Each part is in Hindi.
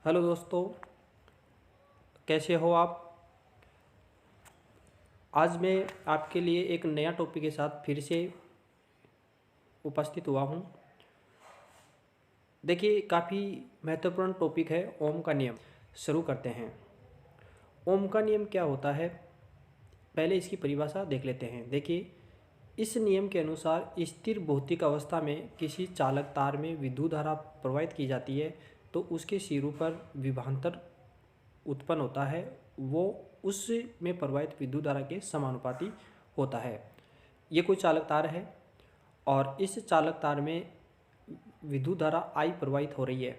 हेलो दोस्तों, कैसे हो आप। आज मैं आपके लिए एक नया टॉपिक के साथ फिर से उपस्थित हुआ हूँ। देखिए, काफ़ी महत्वपूर्ण टॉपिक है ओम का नियम। शुरू करते हैं। ओम का नियम क्या होता है, पहले इसकी परिभाषा देख लेते हैं। देखिए, इस नियम के अनुसार स्थिर भौतिक अवस्था में किसी चालक तार में विद्युत धारा प्रवाहित की जाती है तो उसके सिरों पर विभवांतर उत्पन्न होता है, वो उस में प्रवाहित विद्युत धारा के समानुपाती होता है। ये कोई चालक तार है और इस चालक तार में विद्युत धारा I प्रवाहित हो रही है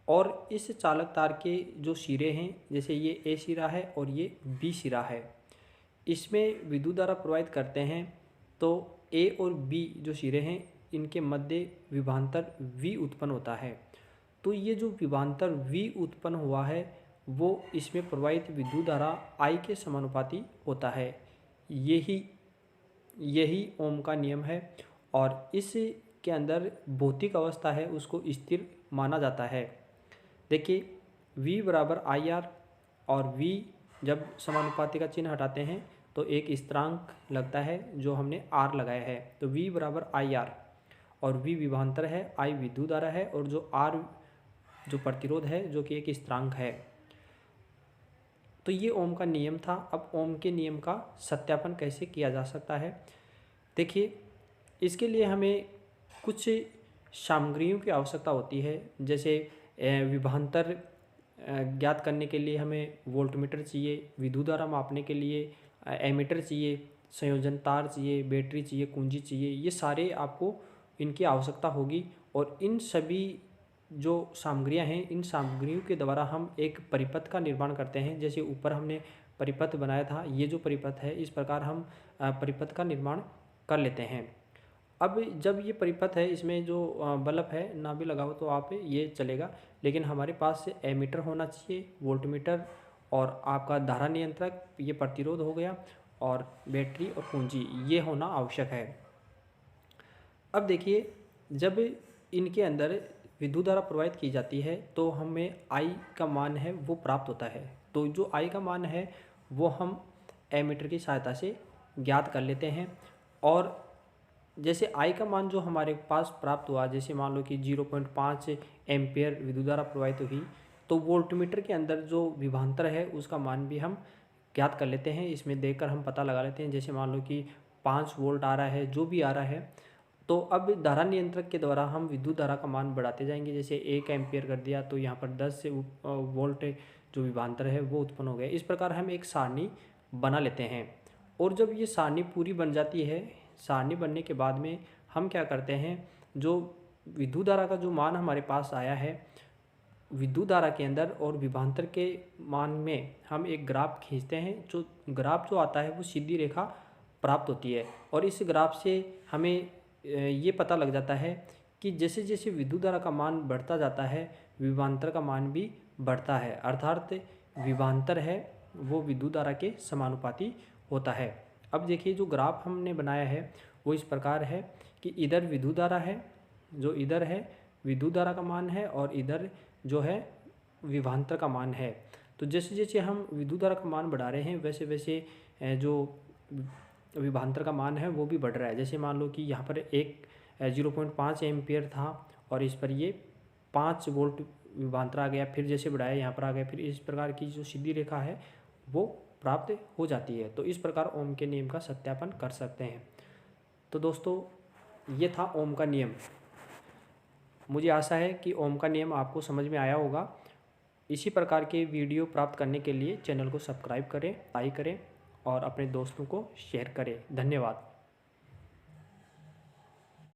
और इस चालक तार के जो सिरे हैं, जैसे ये A सिरा है और ये B सिरा है, इसमें विद्युत धारा प्रवाहित करते हैं तो A और B जो सिरे हैं इनके मध्य विभवांतर V उत्पन्न होता है। तो ये जो विभवांतर V उत्पन्न हुआ है वो इसमें प्रवाहित विद्युत धारा I के समानुपाती होता है। यही ओम का नियम है और इसके अंदर भौतिक अवस्था है उसको स्थिर माना जाता है। देखिए, V बराबर IR और V जब समानुपाती का चिन्ह हटाते हैं तो एक स्थिरांक लगता है जो हमने R लगाया है। तो V बराबर IR और V विभवांतर है, I विद्युत धारा है और जो R जो प्रतिरोध है जो कि एक स्थिरांक है। तो ये ओम का नियम था। अब ओम के नियम का सत्यापन कैसे किया जा सकता है, देखिए, इसके लिए हमें कुछ सामग्रियों की आवश्यकता होती है। जैसे विभवांतर ज्ञात करने के लिए हमें वोल्टमीटर चाहिए, विद्युत धारा मापने के लिए एमीटर चाहिए, संयोजन तार चाहिए, बैटरी चाहिए, कुंजी चाहिए। ये सारे आपको इनकी आवश्यकता होगी और इन सभी जो सामग्रियां हैं, इन सामग्रियों के द्वारा हम एक परिपथ का निर्माण करते हैं। जैसे ऊपर हमने परिपथ बनाया था, ये जो परिपथ है इस प्रकार हम परिपथ का निर्माण कर लेते हैं। अब जब ये परिपथ है, इसमें जो बल्ब है ना भी लगाओ तो आप ये चलेगा, लेकिन हमारे पास एमीटर होना चाहिए, वोल्टमीटर और आपका धारा नियंत्रक, ये प्रतिरोध हो गया, और बैटरी और कुंजी ये होना आवश्यक है। अब देखिए, जब इनके अंदर विद्युत धारा प्रवाहित की जाती है तो हमें I का मान है वो प्राप्त होता है। तो जो I का मान है वो हम एमीटर की सहायता से ज्ञात कर लेते हैं। और जैसे I का मान जो हमारे पास प्राप्त हुआ, जैसे मान लो कि 0.5 एम्पियर विद्युत धारा प्रवाहित हुई, तो वोल्टमीटर के अंदर जो विभवांतर है उसका मान भी हम ज्ञात कर लेते हैं। इसमें देखकर हम पता लगा लेते हैं। जैसे मान लो कि 5 वोल्ट आ रहा है, जो भी आ रहा है, तो अब धारा नियंत्रक के द्वारा हम विद्युत धारा का मान बढ़ाते जाएंगे। जैसे 1 एम्पियर कर दिया तो यहाँ पर 10 वोल्ट जो विभवांतर है वो उत्पन्न हो गया। इस प्रकार हम एक सारणी बना लेते हैं। और जब ये सारणी पूरी बन जाती है, सारणी बनने के बाद में हम क्या करते हैं, जो विद्युत धारा का जो मान हमारे पास आया है, विद्युत धारा के अंदर और विभवांतर के मान में हम एक ग्राफ खींचते हैं। जो ग्राफ जो आता है वो सीधी रेखा प्राप्त होती है और इस ग्राफ से हमें ये पता लग जाता है कि जैसे जैसे विद्युत धारा का मान बढ़ता जाता है विभवांतर का मान भी बढ़ता है, अर्थात विभवांतर है वो विद्युत धारा के समानुपाती होता है। अब देखिए, जो ग्राफ हमने बनाया है वो इस प्रकार है कि इधर विद्युत धारा है, जो इधर है विद्युत धारा का मान है और इधर जो है विभवांतर का मान है। तो जैसे जैसे हम विद्युत धारा का मान बढ़ा रहे हैं वैसे वैसे जो विभवांतर का मान है वो भी बढ़ रहा है। जैसे मान लो कि यहाँ पर एक 0.5 एम्पियर था और इस पर ये 5 वोल्ट विभवांतर आ गया, फिर जैसे बढ़ाया यहाँ पर आ गया, फिर इस प्रकार की जो सीधी रेखा है वो प्राप्त हो जाती है। तो इस प्रकार ओम के नियम का सत्यापन कर सकते हैं। तो दोस्तों, ये था ओम का नियम। मुझे आशा है कि ओम का नियम आपको समझ में आया होगा। इसी प्रकार के वीडियो प्राप्त करने के लिए चैनल को सब्सक्राइब करें, लाइक करें और अपने दोस्तों को शेयर करें। धन्यवाद।